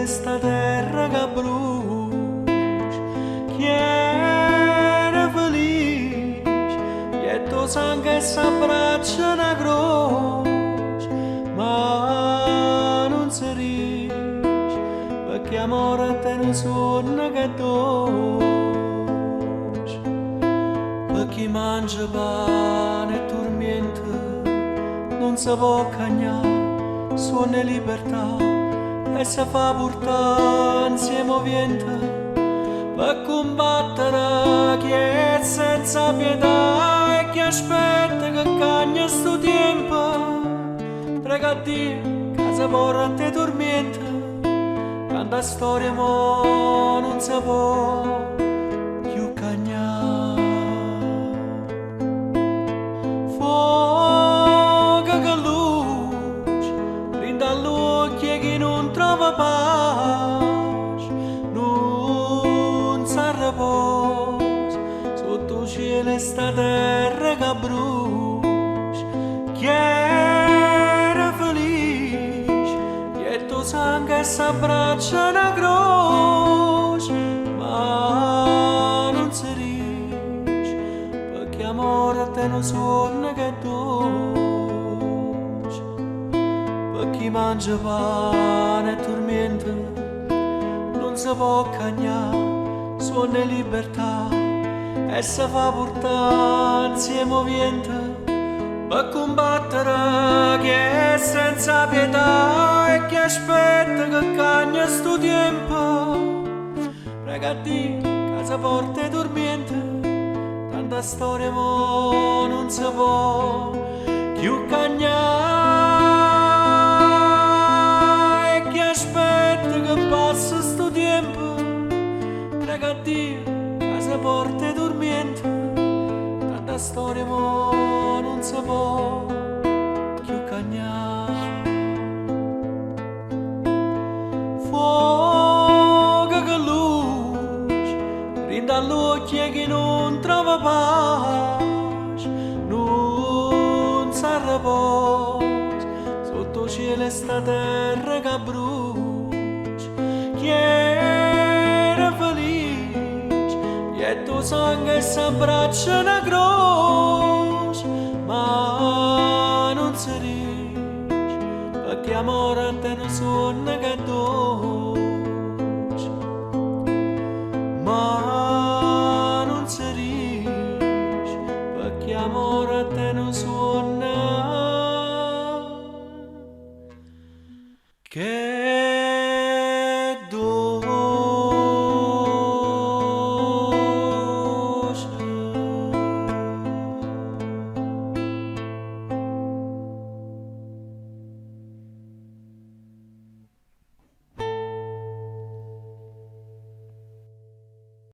sta terra che brucia, chi era felice, e tuo sangue s'abbraccia una croce, ma non si riesce, perché amore a te non suona che dolce, per chi mangia pane e dormiente, non si può cagnare, suona libertà e si fa portare insieme vento per combattere chi è senza pietà e chi aspetta che cagna sto tempo. Prega a Dio che si porta a te dormiente, tanta storia mo non si può più cagnare. Fuoco che luce, brinda all'occhio chi non trova pace, non si riposa sotto cielo sta terra che brucia, chi era felice, e tuo sangue s'abbraccia una croce, ma non si riesce, perché amore a te non suona che dolce, per chi mangia pane e dormiente, non si può cagnare, suona libertà e si fa portare insieme vento per combattere chi è senza pietà e chi aspetta che cagna sto tempo. Prega a Dio che si porta dormiente, tanta storia mo non si può più cagnare e chi aspetta che passa sto tempo. Prega a Dio che si porta dormiente, tanta storia mo non si può più cagnare. Fuoco che luce, brinda all'occhio chi non trova pace, non si riposa sotto cielo sta terra che brucia, chi era felice, e tuo sangue s'abbraccia una croce, ma non si riesce, perché amore a te non suona che dolce, ma non si riesce, perché amore a te non suona che